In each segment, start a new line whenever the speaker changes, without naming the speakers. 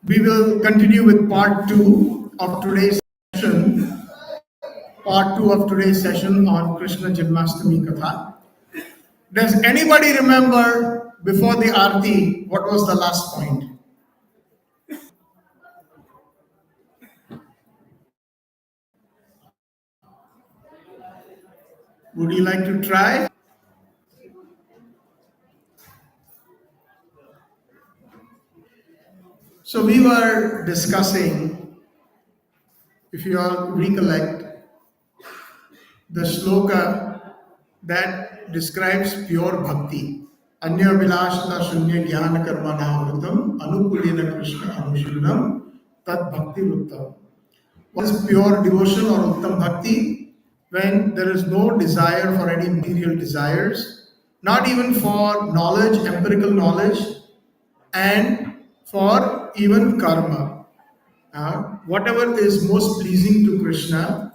We will continue with part 2 of today's session. Part 2 of today's session on Krishna Jnamashtami Katha. Does anybody remember before the Aarti what was the last point? Would you like to try? So we were discussing, if you all recollect, the shloka that describes pure bhakti. Anya vilashna shunya jnana karmana vritam anukulena krishna anushilnam tad bhakti ruttam. What is pure devotion or uttam bhakti? When there is no desire for any material desires, not even for knowledge, empirical knowledge, and for even karma. Whatever is most pleasing to Krishna,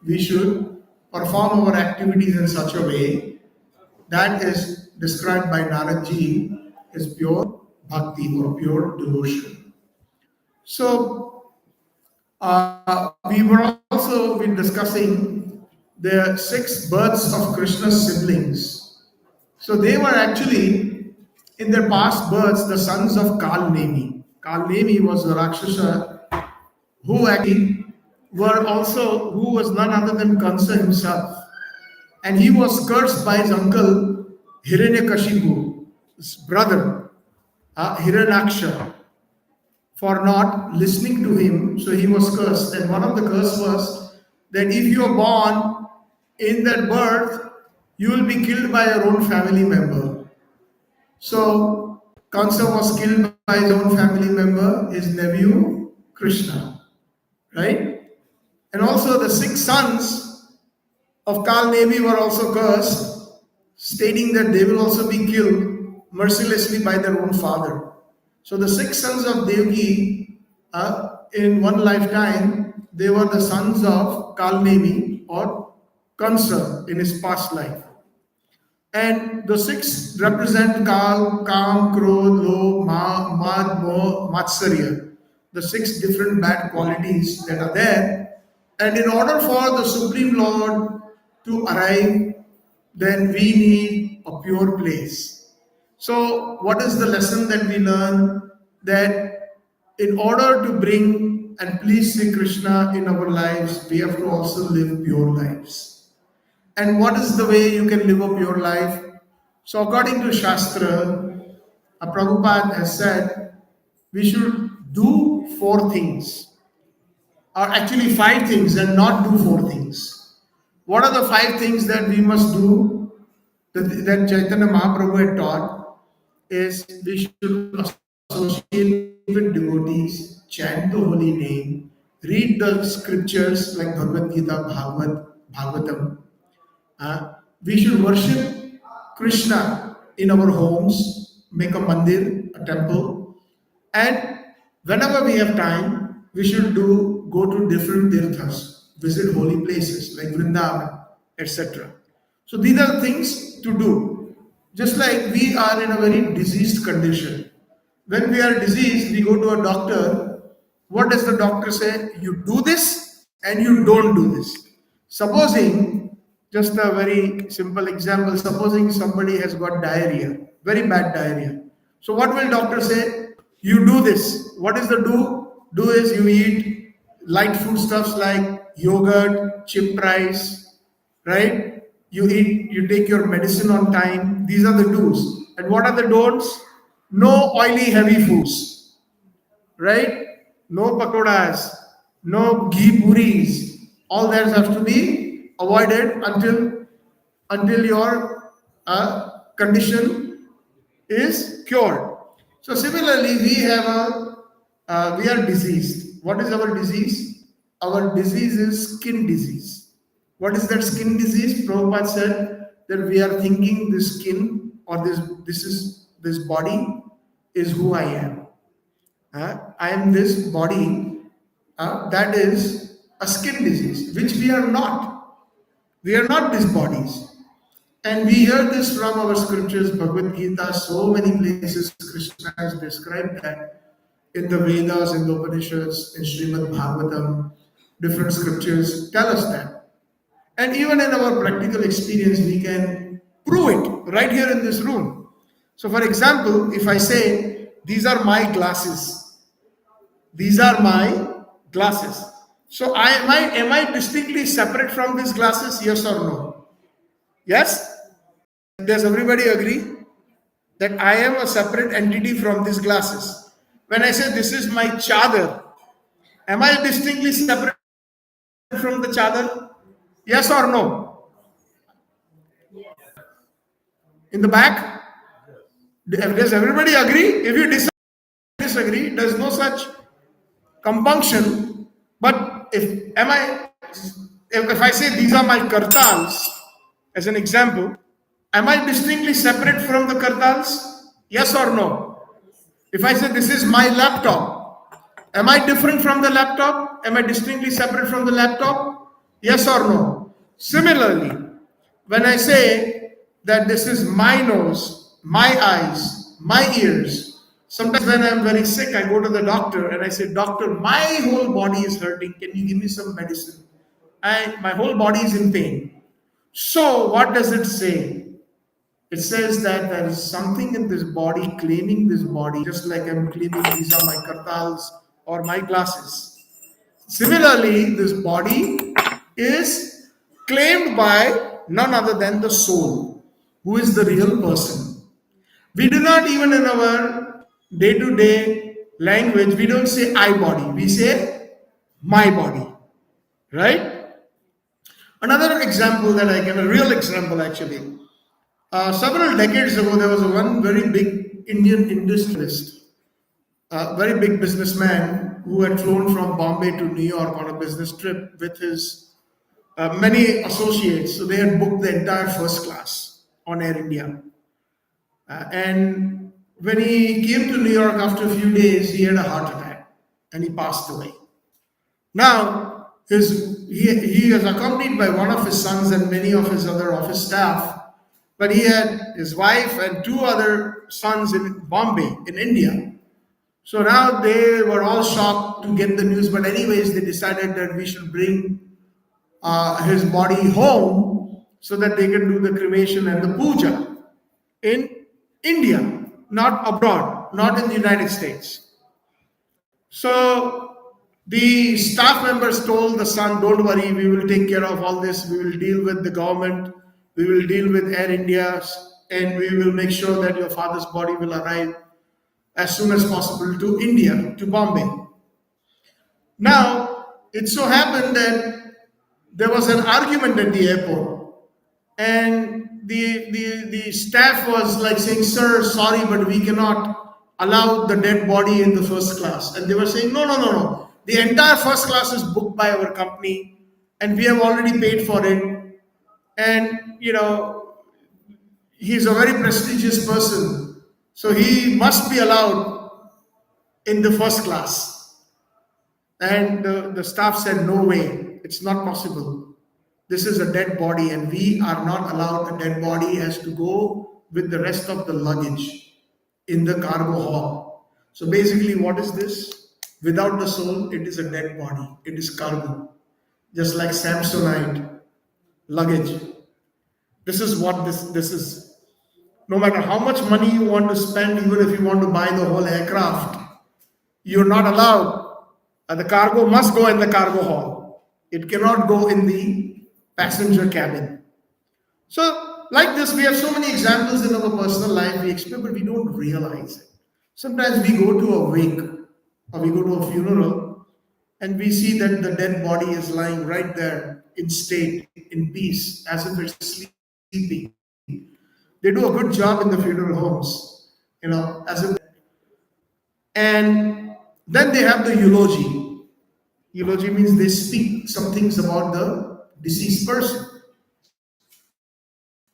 we should perform our activities in such a way that is described by Naradji as pure bhakti or pure devotion. So, we were also been discussing the 6 births of Krishna's siblings. So they were actually in their past births the sons of Kal Nemi. Kal Nemi was the Rakshasa who actually who was none other than Kansa himself. And he was cursed by his uncle Hiranyakashipu, his brother, Hiranyaksha, for not listening to him. So he was cursed. And one of the curse was that if you are born in that birth, you will be killed by your own family member. So Kansa was killed by his own family member, his nephew Krishna, right? And also the 6 sons of Kal Nemi were also cursed, stating that they will also be killed mercilessly by their own father. So the 6 sons of Devaki, in one lifetime, they were the sons of Kal Nemi or Kansa in his past life. And the 6 represent Kal, Kam, Krodh, Lobh, Mad, Moh, Matsarya, the 6 different bad qualities that are there. And in order for the Supreme Lord to arrive, then we need a pure place. So, what is the lesson that we learn? That in order to bring and please Sri Krishna in our lives, we have to also live pure lives. And what is the way you can live a pure life? So, according to Shastra, Prabhupada has said we should do 4 things, or actually 5 things, and not do 4 things. What are the 5 things that we must do that Chaitanya Mahaprabhu had taught? Is we should associate with devotees, chant the holy name, read the scriptures like Bhagavad Gita, Bhagavatam. We should worship Krishna in our homes, make a mandir, a temple, and whenever we have time, we should go to different tirthas, visit holy places like Vrindaban, etc. So these are things to do. Just like we are in a very diseased condition. When we are diseased, we go to a doctor. What does the doctor say? You do this and you don't do this. Supposing, just a very simple example, supposing somebody has got diarrhea, very bad diarrhea. So what will doctor say? You do this. What is the do? Do is you eat light foodstuffs like yogurt, chip rice, right? You take your medicine on time. These are the do's. And what are the don'ts? No oily, heavy foods, right? No pakoras, no ghee puris. All that has to be avoided until your condition is cured. So similarly, we are diseased. What is our disease? Our disease is skin disease. What is that skin disease? Prabhupada said that we are thinking this skin or this body is who I am. I am this body. That is a skin disease, which we are not. We are not these bodies. And we hear this from our scriptures, Bhagavad Gita, so many places Krishna has described that in the Vedas, in the Upanishads, in Srimad Bhagavatam, different scriptures tell us that. And even in our practical experience, we can prove it right here in this room. So, for example, if I say, these are my glasses, these are my glasses. So, am I distinctly separate from these glasses? Yes or no? Yes? Does everybody agree that I am a separate entity from these glasses? When I say this is my chadar, am I distinctly separate from the chadar? Yes or no? In the back? Does everybody agree? If you disagree, there's no such compunction. But if I say these are my kartals, as an example, am I distinctly separate from the kartals? Yes or no? If I say this is my laptop, am I different from the laptop? Am I distinctly separate from the laptop? Yes or no? Similarly, when I say that this is my nose, my eyes, my ears, sometimes when I'm very sick, I go to the doctor and I say, Doctor, my whole body is hurting. Can you give me some medicine? My whole body is in pain. So, what does it say? It says that there is something in this body claiming this body, just like I'm claiming these are my kartals or my glasses. Similarly, this body is claimed by none other than the soul, who is the real person. We do not even in our day-to-day language, we don't say I body, we say my body, right? Another example that I give, a real example actually. Several decades ago, there was one very big Indian industrialist, a very big businessman who had flown from Bombay to New York on a business trip with his many associates. So they had booked the entire first class on Air India. And when he came to New York after a few days, he had a heart attack and he passed away. Now, he is accompanied by one of his sons and many of his other office staff, but he had his wife and two other sons in Bombay, in India. So now they were all shocked to get the news, but anyways, they decided that we should bring his body home so that they can do the cremation and the puja in India, not abroad, not in the United States. So the staff members told the son, don't worry, we will take care of all this. We will deal with the government. We will deal with Air India and we will make sure that your father's body will arrive as soon as possible to India, to Bombay. Now, it so happened that there was an argument at the airport and the staff was like saying, sir, sorry, but we cannot allow the dead body in the first class. And they were saying, no. The entire first class is booked by our company and we have already paid for it. And, he's a very prestigious person. So he must be allowed in the first class. And the staff said, no way, it's not possible. This is a dead body and we are not allowed. A dead body has to go with the rest of the luggage in the cargo hall. So basically, what is this? Without the soul, it is a dead body. It is cargo. Just like Samsonite luggage. This is what this is. No matter how much money you want to spend, even if you want to buy the whole aircraft, you're not allowed. The cargo must go in the cargo hall. It cannot go in the passenger cabin. So, like this, we have so many examples in our personal life we experience, but we don't realize it. Sometimes we go to a wake or we go to a funeral and we see that the dead body is lying right there in state, in peace, as if it's sleeping. They do a good job in the funeral homes, as if. And then they have the eulogy. Eulogy means they speak some things about the deceased person.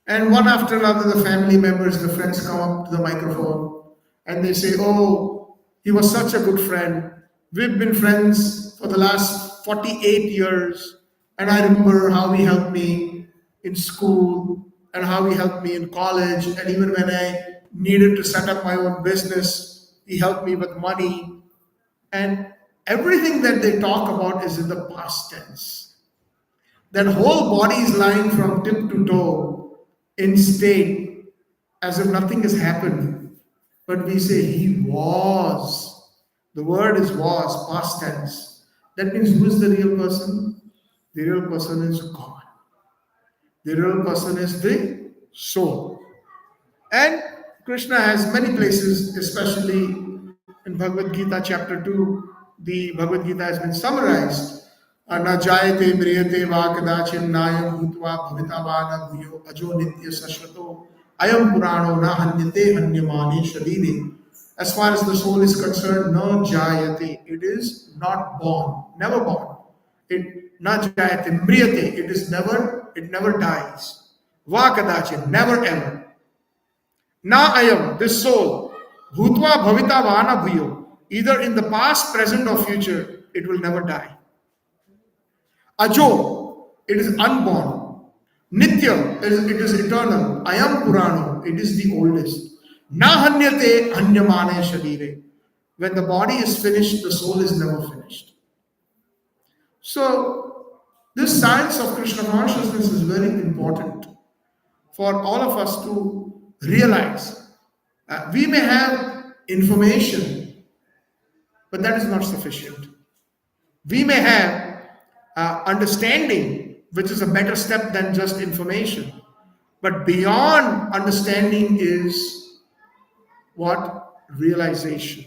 And one after another, the family members, the friends come up to the microphone and they say, oh, he was such a good friend. We've been friends for the last 48 years. And I remember how he helped me in school and how he helped me in college. And even when I needed to set up my own business, he helped me with money. And everything that they talk about is in the past tense. That whole body is lying from tip to toe in state as if nothing has happened. But we say he was. The word is was, past tense. That means who is the real person? The real person is God. The real person is the soul. And Krishna has many places, especially in Bhagavad Gita chapter 2, the Bhagavad Gita has been summarized. Na jayate mriyate va kadachin nayam bhutva bhavitavana bhuyo ajo nitya sashvato ayam purano na hanyate hanyamane sharire. As far as the soul is concerned, na jayate, it is not born, never born. It na jayate mriyate, it never dies. Va kadachin, never ever. Na ayam, this soul, bhutva bhavita vana bhuyo, either in the past, present, or future, it will never die. Ajo, it is unborn. Nitya, it is eternal. Ayam purano, it is the oldest. Na hanyate hanyamane sharire. When the body is finished, the soul is never finished. So, this science of Krishna consciousness is very important for all of us to realize. We may have information, but that is not sufficient. We may have understanding, which is a better step than just information. But beyond understanding is what? Realization.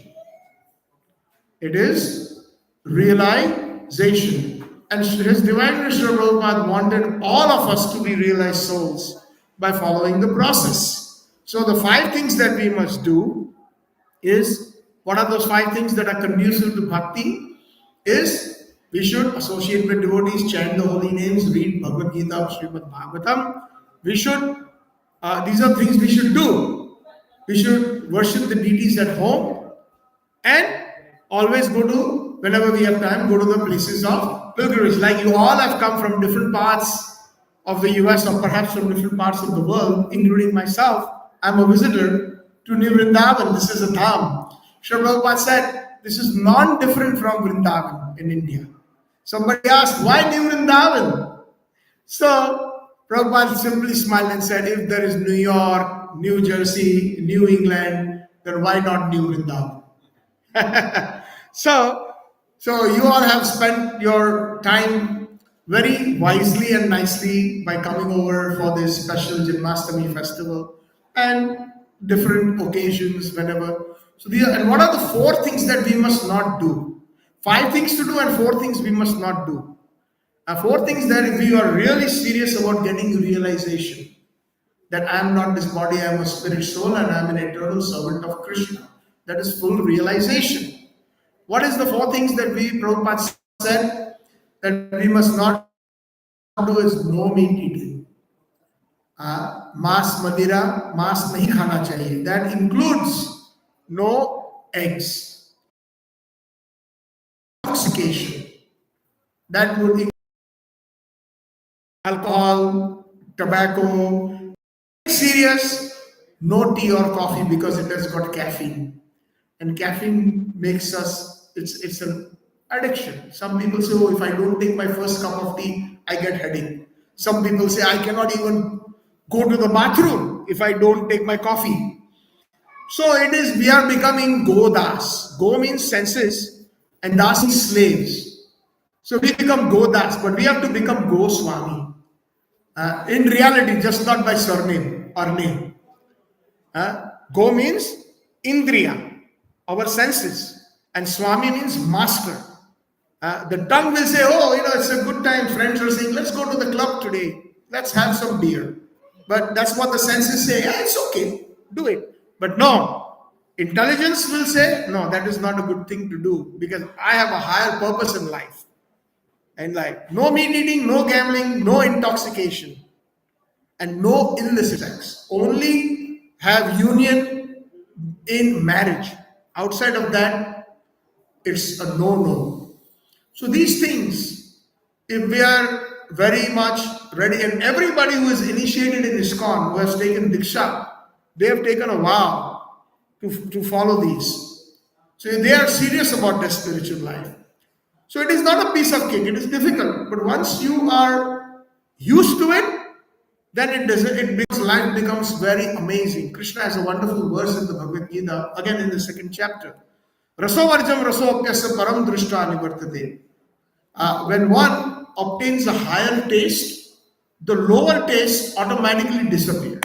It is realization. And His Divine Krishna Prabhupada wanted all of us to be realized souls by following the process. So the 5 things that we must do is, what are those 5 things that are conducive to bhakti? Is we should associate with devotees, chant the holy names, read Bhagavad Gita, Srimad Bhagavatam. We should, these are things we should do. We should worship the deities at home and always go to, whenever we have time, go to the places of pilgrimage. Like you all have come from different parts of the US or perhaps from different parts of the world, including myself. I'm a visitor to New Vrindaban. This is a dham. Srila Prabhupada said, this is non-different from Vrindaban in India. Somebody asked, why New Vrindaban? So Prabhupada simply smiled and said, if there is New York, New Jersey, New England, then why not New Vrindaban? So you all have spent your time very wisely and nicely by coming over for this special Jnamashtami festival and different occasions whenever. So and what are the 4 things that we must not do? 5 things to do and 4 things we must not do. 4 things that if we are really serious about getting realization that I am not this body, I am a spirit soul and I am an eternal servant of Krishna. That is full realization. What is the 4 things that Prabhupada said that we must not do is no meat eating. Mas madira, mas nahi khana chahiye. That includes no eggs. Intoxication. That would include alcohol, tobacco. Serious, no tea or coffee because it has got caffeine. And caffeine makes us, it's an addiction. Some people say, oh, if I don't take my first cup of tea, I get headache. Some people say, I cannot even go to the bathroom if I don't take my coffee. So we are becoming Godas. Go means senses and Das means slaves. So we become Godas, but we have to become Goswami. In reality, just not by surname or name. Go means Indriya, our senses, and Swami means master. The tongue will say, oh, it's a good time. Friends are saying, let's go to the club today. Let's have some beer. But that's what the senses say. Yeah, it's okay. Do it. But no, intelligence will say, no, that is not a good thing to do because I have a higher purpose in life. And like, no meat eating, no gambling, no intoxication, and no illicit sex. Only have union in marriage. Outside of that, it's a no-no. So these things, if we are very much ready, and everybody who is initiated in ISKCON, who has taken Diksha, they have taken a vow to follow these. So they are serious about their spiritual life. So it is not a piece of cake. It is difficult, but once you are used to it, then it doesn't. It becomes life becomes very amazing. Krishna has a wonderful verse in the Bhagavad Gita, again in the second chapter. Rasovarjam rasopyasa param drishta nivartate. When one obtains a higher taste, the lower taste automatically disappear.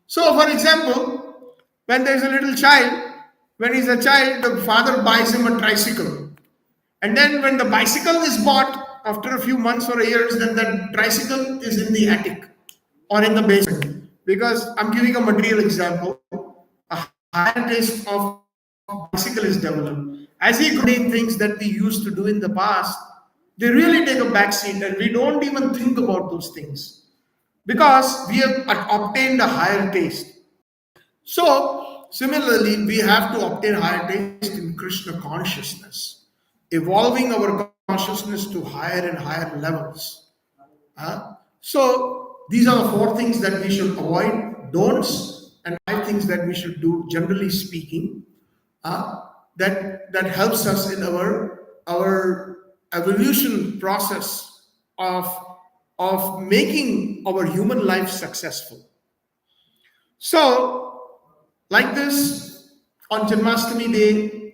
So, for example, when there is a little child, when he's a child, the father buys him a tricycle. And then when the bicycle is bought after a few months or years, then that tricycle is in the attic or in the basement. Because I'm giving a material example. A higher taste of bicycle is developed. As he grows things that we used to do in the past, they really take a backseat and we don't even think about those things because we have obtained a higher taste. So, similarly, we have to obtain higher taste in Krishna consciousness, evolving our consciousness to higher and higher levels. So, these are the four things that we should avoid, don'ts, and five things that we should do, generally speaking, that helps us in our evolution process of making our human life successful. So, like this, on Janmashtami Day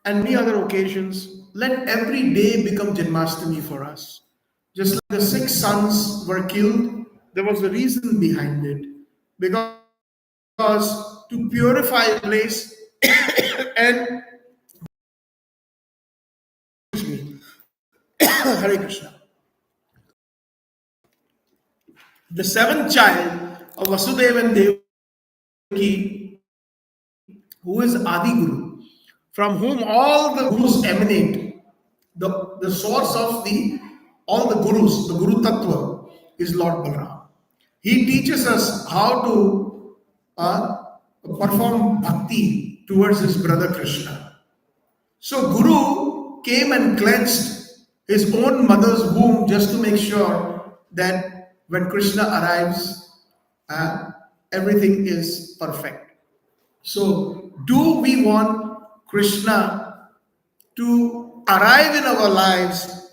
and many other occasions, let every day become Janmashtami for us. Just like the 6 sons were killed, there was a reason behind it. Because to purify a place and Hare Krishna. The 7th child of Vasudeva and Devaki, who is Adi Guru, from whom all the gurus emanate, the source of all the gurus, the Guru Tattva, is Lord Balaram. He teaches us how to perform bhakti towards his brother Krishna. So Guru came and cleansed his own mother's womb just to make sure that when Krishna arrives, everything is perfect. So, do we want Krishna to arrive in our lives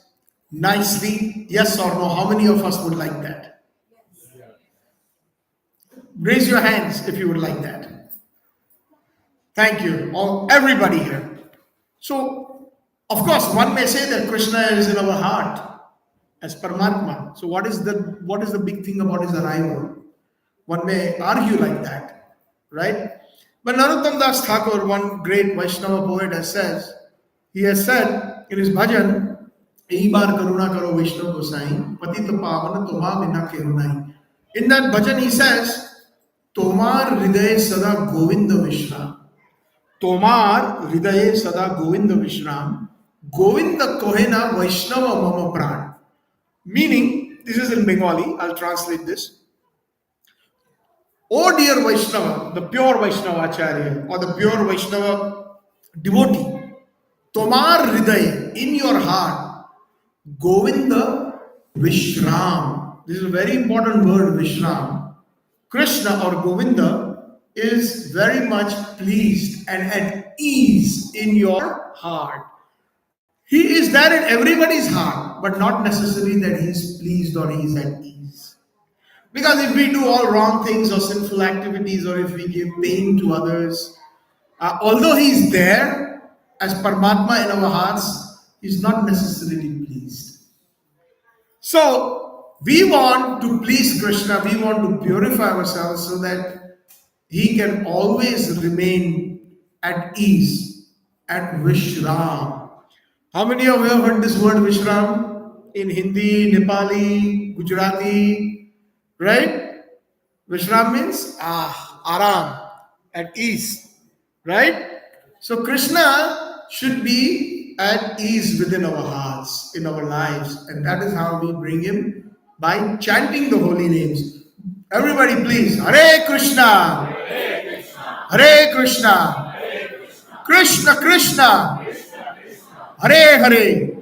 nicely? Yes or no? How many of us would like that? Raise your hands if you would like that. Thank you, everybody here. So, of course, one may say that Krishna is in our heart as Paramatma. So, what is the big thing about his arrival? One may argue like that, right? But Narottam Das Thakur, one great Vaishnava poet, has said in his bhajan, "Ei bar karuna karo Vaishnava Gosai, patita pavana toma bina kerunai." In that bhajan, he says, "Tomar hridaye sada Govinda Vishram, Tomar hridaye sada Govinda Vishram, Govinda kohena Vaishnava mama pran." Meaning, this is in Bengali. I'll translate this. Oh dear Vaishnava, the pure Vaishnava Acharya or the pure Vaishnava devotee, Tomar Hriday, in your heart, Govinda Vishram. This is a very important word, Vishram. Krishna or Govinda is very much pleased and at ease in your heart. He is there in everybody's heart, but not necessarily that he is pleased or he is at ease. Because if we do all wrong things or sinful activities, or if we give pain to others, although he is there as Paramatma in our hearts, he is not necessarily pleased. So, we want to please Krishna, we want to purify ourselves so that he can always remain at ease, at Vishram. How many of you have heard this word Vishram in Hindi, Nepali, Gujarati? Right? Vishram means aram, at ease. Right? So Krishna should be at ease within our hearts, in our lives. And that is how we bring him by chanting the holy names. Everybody please. Hare Krishna. Hare Krishna. Hare Krishna. Hare Krishna. Krishna Krishna. Hare Hare.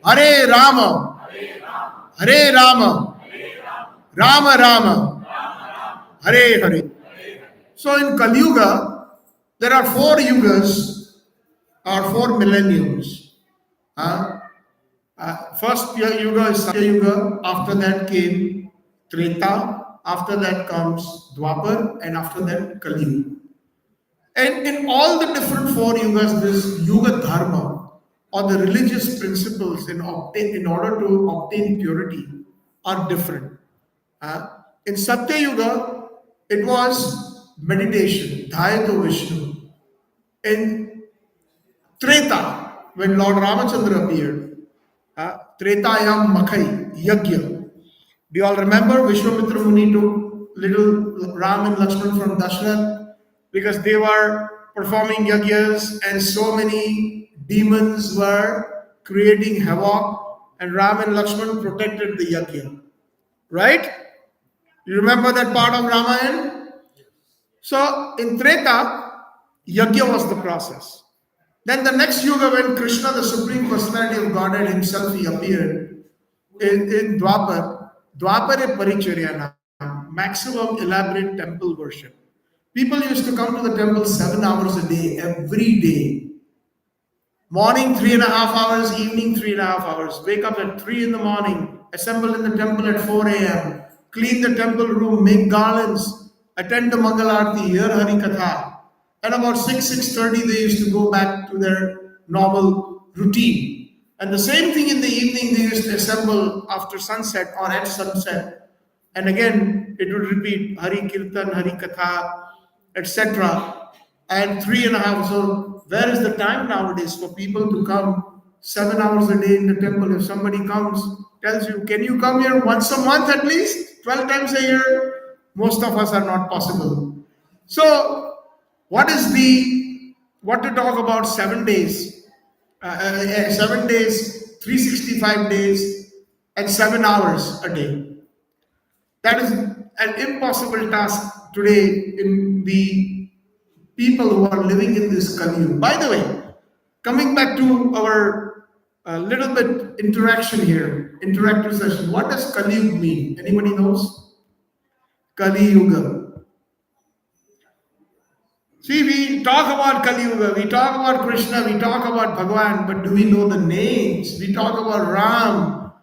Hare Rama. Hare Rama. Rama Rama, Hare Hare. So in Kali Yuga, there are 4 yugas or 4 millenniums. First yuga is Satya Yuga, after that came Treta, after that comes Dwapar, and after that Kali Yuga. And in all the different 4 yugas, this Yuga Dharma or the religious principles in order to obtain purity are different. Uh, in Satya Yuga, it was meditation, Dhyato Vishnu. In Treta, when Lord Ramachandra appeared, Tretayam Makhai, Yagya. Do you all remember Vishwamitra Muni took little Ram and Lakshman from Dashrath because they were performing yagyas and so many demons were creating havoc and Ram and Lakshman protected the yagya. Right? You remember that part of Ramayana? So in Treta, yagya was the process. Then the next yuga, when Krishna, the Supreme Personality of Godhead himself, he appeared in Dwapar. Dwapare Paricharyana, maximum elaborate temple worship. People used to come to the temple 7 hours a day, every day. Morning 3.5 hours, evening 3.5 hours. Wake up at 3 in the morning, assemble in the temple at 4 a.m., clean the temple room, make garlands, attend the Mangalarti, hear Hari Katha. And about 6:30 they used to go back to their normal routine. And the same thing in the evening, they used to assemble after sunset or at sunset. And again, it would repeat Hari Kirtan, Hari Katha, etc. And 3.5. So, where is the time nowadays for people to come 7 hours a day in the temple? If somebody comes, tells you, can you come here once a month at least? 12 times a year? Most of us are not possible. So, what to talk about 7 days? 7 days, 365 days, and 7 hours a day. That is an impossible task today in the people who are living in this Kali Yuga. By the way, coming back to our little bit interactive session, what does Kali Yuga mean? Anybody knows? Kali Yuga. See, we talk about Kali Yuga, we talk about Krishna, we talk about Bhagavan, but do we know the names? We talk about Ram.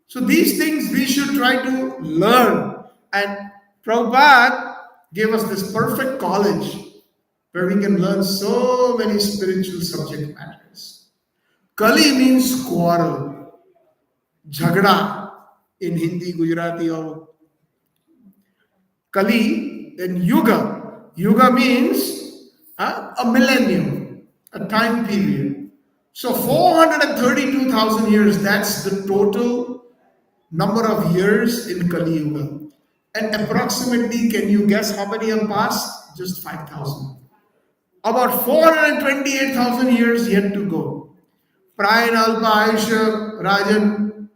So these things we should try to learn. And Prabhupada gave us this perfect college where we can learn so many spiritual subject matters. Kali means quarrel, jhagda in Hindi, Gujarati, or Kali and Yuga. Yuga means a millennium, a time period. So 432,000 years, that's the total number of years in Kali Yuga. And approximately, can you guess how many have passed? Just 5,000. About 428,000 years yet to go. Prayana Alpa Aisha Rajan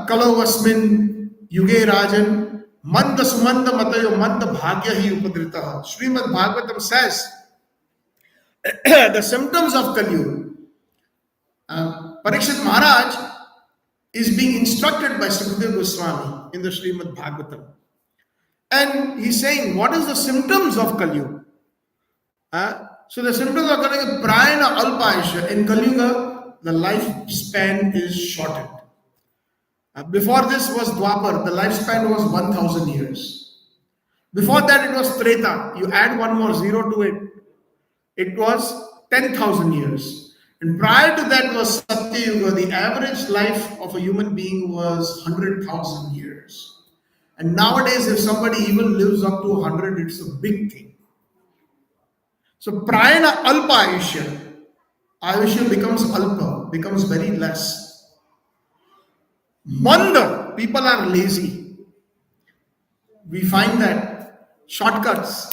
Kalovasmin Yuge Rajan Manda Sumanda Matayo Manda Bhagya Hi Upadrita. Srimad Bhagavatam says the symptoms of Kali Yuga. Parikshit Maharaj is being instructed by Sukadeva Goswami in the Srimad Bhagavatam. And he's saying, what is the symptoms of Kali Yuga? So the symptoms of Kali Yuga, Prayana Alpaisha. In Kali Yuga, the lifespan is shortened. Before this was Dwapar, the lifespan was 1,000 years. Before that it was Treta. You add one more zero to it. It was 10,000 years. And prior to that was Satya Yuga. The average life of a human being was 100,000 years. And nowadays if somebody even lives up to 100, it's a big thing. So Prayana Alpa Ayushya. Ayushya becomes Alpa, becomes very less. Manda, people are lazy. We find that shortcuts.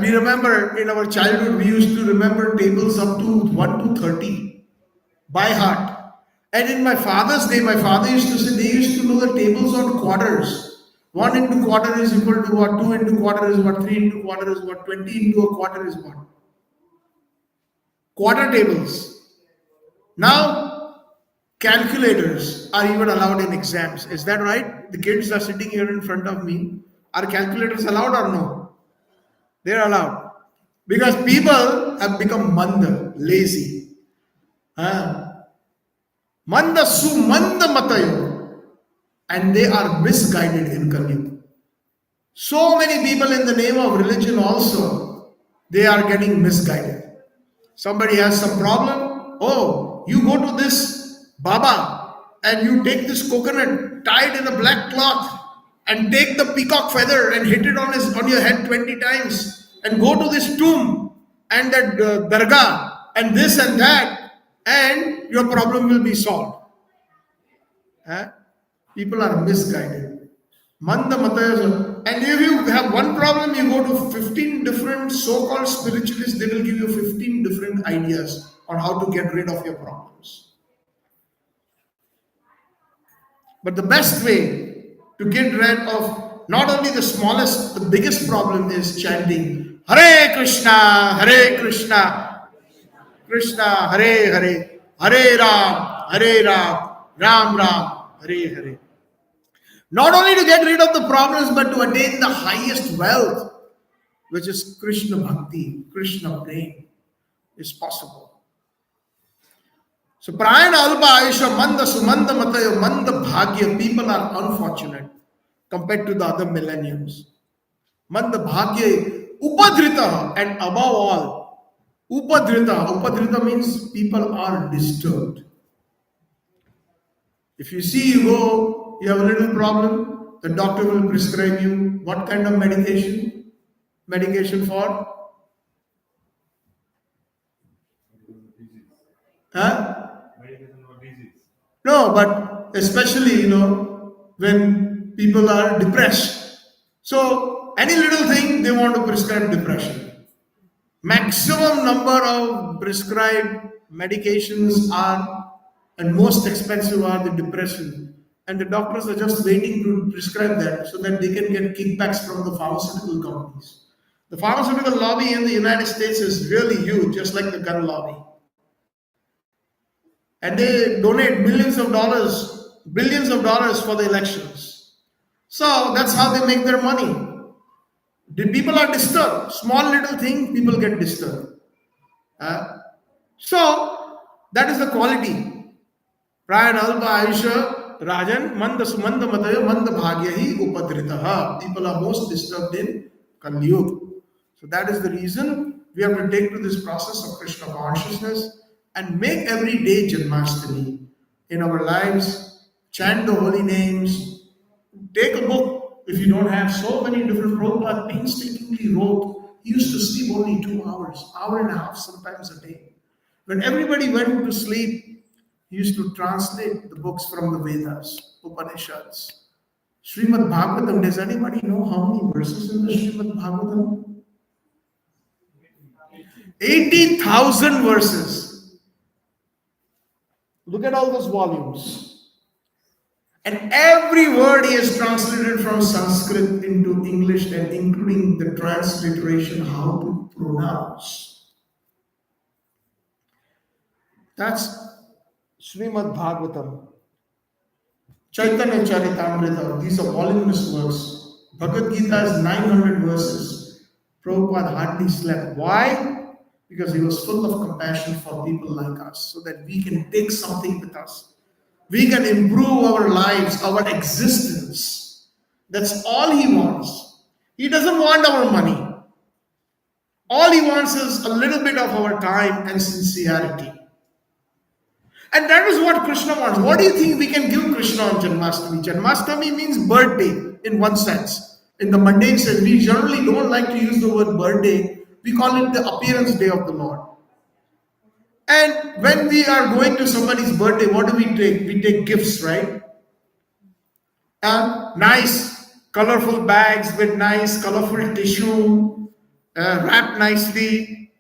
We remember in our childhood, we used to remember tables up to 1 to 30 by heart. And in my father's day, my father used to say they used to know the tables on quarters. 1 into quarter is equal to what? 2 into quarter is what? 3 into quarter is what? 20 into a quarter is what? Quarter tables. Now, calculators are even allowed in exams. Is that right? The kids are sitting here in front of me. Are calculators allowed or no? They're allowed. Because people have become manda, lazy. Manda su manda matayo. And they are misguided in Kali. So many people in the name of religion also, they are getting misguided. Somebody has some problem. Oh, you go to this Baba and you take this coconut tied in a black cloth and take the peacock feather and hit it on your head 20 times and go to this tomb and that dargah and this and that, and your problem will be solved. People are misguided. Manda Matayasa. And if you have one problem, you go to 15 different so-called spiritualists, they will give you 15 different ideas on how to get rid of your problems. But the best way to get rid of not only the smallest, the biggest problem is chanting Hare Krishna, Krishna Hare Hare, Hare Ram, Ram Ram, Hare Hare. Not only to get rid of the problems, but to attain the highest wealth, which is Krishna Bhakti, Krishna Prem, is possible. So, Prayana Alpa Ayusha Manda Sumanda Matayo Manda Bhagya, people are unfortunate compared to the other millenniums. Manda Bhagya Upadrita, and above all, Upadrita means people are disturbed. If you see, you have a little problem, the doctor will prescribe you what kind of medication? Medication for? Medication for disease. No, but especially, when people are depressed. So, any little thing, they want to prescribe depression. Maximum number of prescribed medications are, and most expensive are the depression. And the doctors are just waiting to prescribe that so that they can get kickbacks from the pharmaceutical companies. The pharmaceutical lobby in the United States is really huge, just like the gun lobby. And they donate billions of dollars for the elections. So that's how they make their money. The people are disturbed. Small little thing, people get disturbed. So that is the quality. Prayana Alpa Ayusha Rajan Manda Sumanda Matayo Manda Bhagyahi Upadritaha. People are most disturbed in Kali Yuga. So that is the reason we have to take to this process of Krishna consciousness and make every day Janmashtami in our lives, chant the holy names, take a book. If you don't have so many different, Prabhupada painstakingly wrote, he used to sleep only 2 hours, hour and a half sometimes a day. When everybody went to sleep, he used to translate the books from the Vedas, Upanishads. Srimad Bhagavatam, does anybody know how many verses in the Srimad Bhagavatam? 80,000 verses. Look at all those volumes. And every word he has translated from Sanskrit into English, and including the transliteration, how to pronounce. That's Srimad Bhagavatam. Chaitanya Charitamrita, these are voluminous works. Bhagavad Gita is 900 verses. Prabhupada hardly slept. Why? Because he was full of compassion for people like us, so that we can take something with us. We can improve our lives, our existence. That's all he wants. He doesn't want our money. All he wants is a little bit of our time and sincerity. And that is what Krishna wants. What do you think we can give Krishna on Janmashtami? Janmashtami means birthday in one sense. In the mundane sense, we generally don't like to use the word birthday. We call it the appearance day of the Lord. And when we are going to somebody's birthday, what do we take? We take gifts, right? And nice, colorful bags with nice, colorful tissue, wrapped nicely.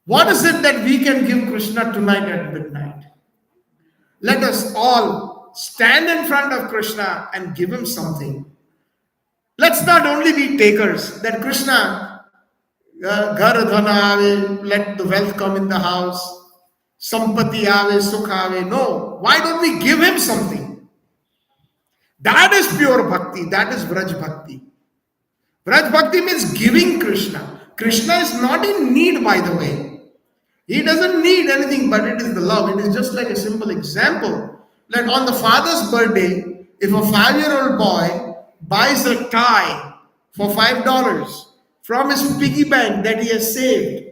What is it that we can give Krishna tonight at midnight? Let us all stand in front of Krishna and give him something. Let's not only be takers, that Krishna, ghar dhana aave, let the wealth come in the house, sampati aave, sukh aave. No, why don't we give him something? That is pure bhakti, that is Vraj Bhakti. Vraj Bhakti means giving Krishna. Krishna is not in need, by the way. He doesn't need anything, but it is the love. It is just like a simple example. Like on the father's birthday, if a 5-year-old boy buys a tie for $5 from his piggy bank that he has saved,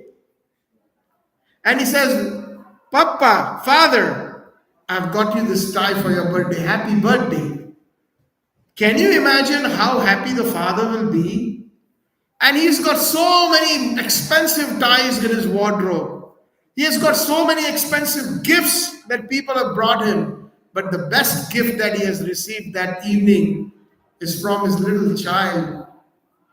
and he says, Papa, Father, I've got you this tie for your birthday. Happy birthday. Can you imagine how happy the father will be? And he's got so many expensive ties in his wardrobe. He has got so many expensive gifts that people have brought him. But the best gift that he has received that evening is from his little child.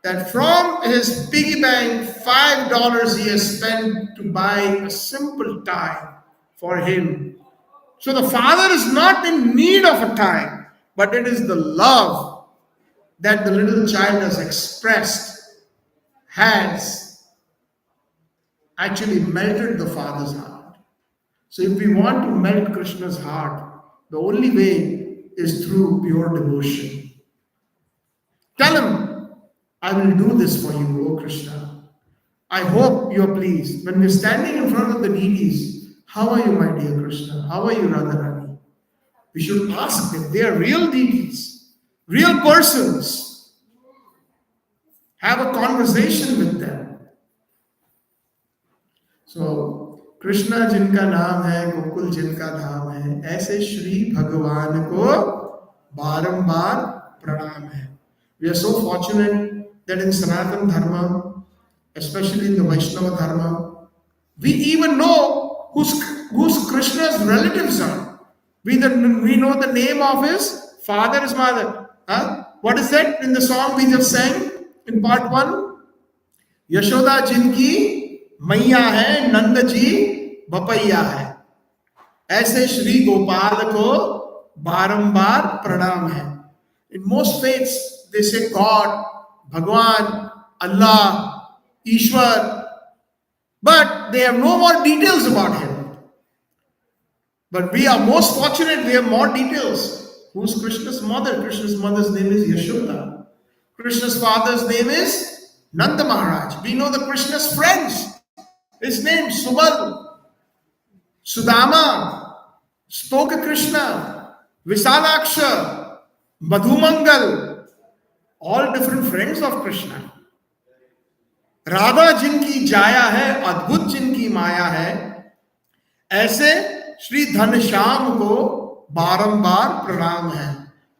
That from his piggy bank, $5 he has spent to buy a simple tie for him. So the father is not in need of a tie, but it is the love that the little child has expressed has actually melted the father's heart. So if we want to melt Krishna's heart, the only way is through pure devotion. Tell him, I will do this for you, O Krishna. I hope you are pleased. When we're standing in front of the deities, how are you, my dear Krishna? How are you, Radharani? We should ask them. They are real deities, real persons. Have a conversation with them. So, Krishna जिनका नाम है, गोकुल जिनका धाम है, ऐसे श्री भगवान को बारंबार प्रणाम है. We are so fortunate that in Sanatana Dharma, especially in the Vaishnava Dharma, we even know whose Krishna's relatives are. We know the name of his father, his mother. Huh? What is that in the song we just sang in part 1? Yashoda जिनकी मैया है, नंद जी बपैया है, ऐसे श्री गोपाल को बारंबार प्रणाम है. In most faiths, they say God, Bhagwan, Allah, Ishwar, but they have no more details about him. But we are most fortunate, we have more details. Who's Krishna's mother? Krishna's mother's name is Yashoda. Krishna's father's name is Nanda Maharaj. We know the Krishna's friends. His name Subal, Sudama, Stoka Krishna, Visalaksha, Madhumangal, all different friends of Krishna. Radha जिनकी जाया है, अद्भुत जिनकी माया है, ऐसे श्री धनश्याम को बारंबार प्रणाम है.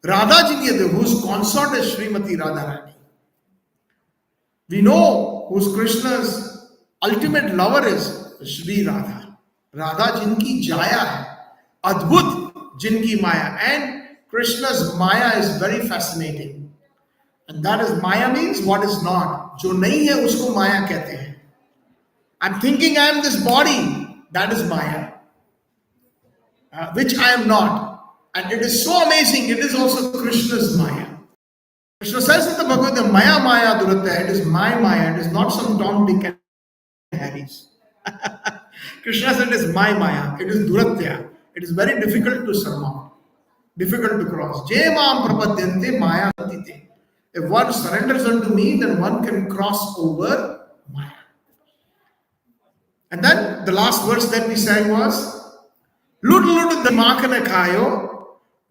राधा जी की whose consort is Srimati Radharani. We know whose Krishna's ultimate lover is Shri Radha. Radha jinki jaya hai, adbhut jinki maya. And Krishna's maya is very fascinating. And that is maya means what is not. Jo nahi hai usko maya kehte hain. I'm thinking I am this body. That is maya. Which I am not. And it is so amazing. It is also Krishna's maya. Krishna says in the Bhagavad Gita, Maya Maya Duratya. It is my maya. It is not some Tom, Dick and Harry's. Krishna said it is my maya. It is Duratya. It is very difficult to surmount. Difficult to cross. Je maam prapadyante maya atite. If one surrenders unto me, then one can cross over maya. And then the last verse that we sang was, लुट लुट दिमाग ने खायो,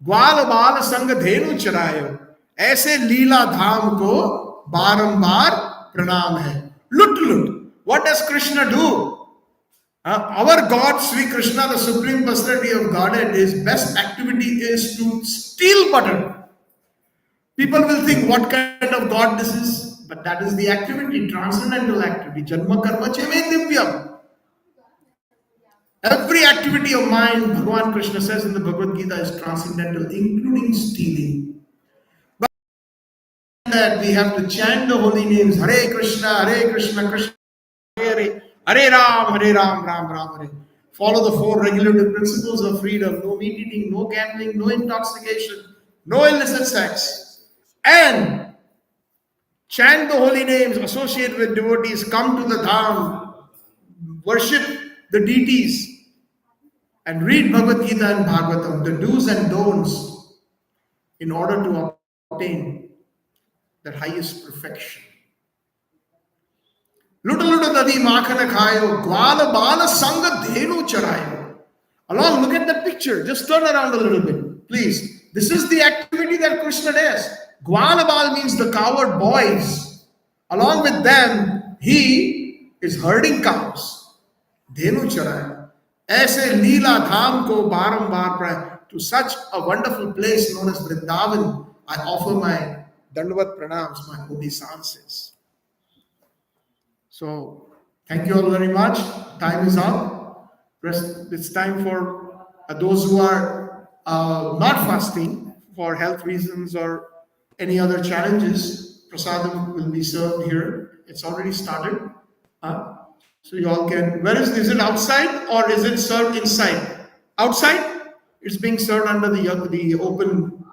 ग्वाल बाल संग धेनु चरायो, ऐसे लीला धाम को बारंबार प्रणाम है. लुट लुट. What does Krishna do? Our God, Sri Krishna, the Supreme Personality of Godhead, his best activity is to steal butter. People will think what kind of God this is, but that is the activity, transcendental activity. Janma karma cheme divyam. Every activity of mine, Bhagavan Krishna says in the Bhagavad Gita, is transcendental, including stealing. But that we have to chant the holy names, Hare Krishna, Krishna Hare, Hare Ram, Ram Ram Hare. Follow the 4 regulative principles of freedom: no meat eating, no gambling, no intoxication, no illicit sex. And chant the holy names, associate with devotees, come to the dham, worship the deities, and read Bhagavad Gita and Bhagavatam, the do's and don'ts, in order to obtain that highest perfection. Luta luta dadi makhana khayo, gwala bala sanga dhenu charayo. Along, look at that picture. Just turn around a little bit, please. This is the activity that Krishna does. Gwala bal means the coward boys. Along with them, he is herding cows. Dhenu charayo. Aise leela dham ko barambar pray. To such a wonderful place known as Vrindaban, I offer my Dandavat pranams, my obeisances. So, thank you all very much. Time is up. It's time for those who are not fasting for health reasons or any other challenges. Prasadam will be served here. It's already started. So you all can. Where is it outside or is it served inside? Outside? It's being served under the open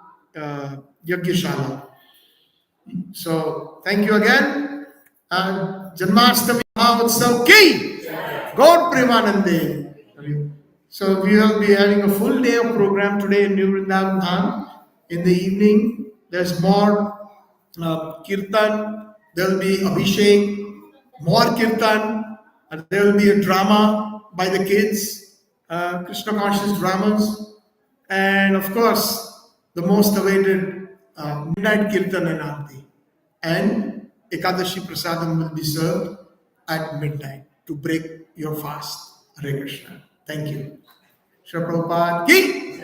Yagyashala. So thank you again. Jnamashtami Bhajan Katha. God Premanande. So we will be having a full day of program today in New Vrindavan. In the evening, there's more kirtan. There will be abhishek, more kirtan, and there will be a drama by the kids, Krishna conscious dramas, and of course the most awaited midnight kirtan and aarti. And Ekadashi Prasadam will be served at midnight to break your fast. Hare Krishna. Thank you. Shri Prabhupada ki.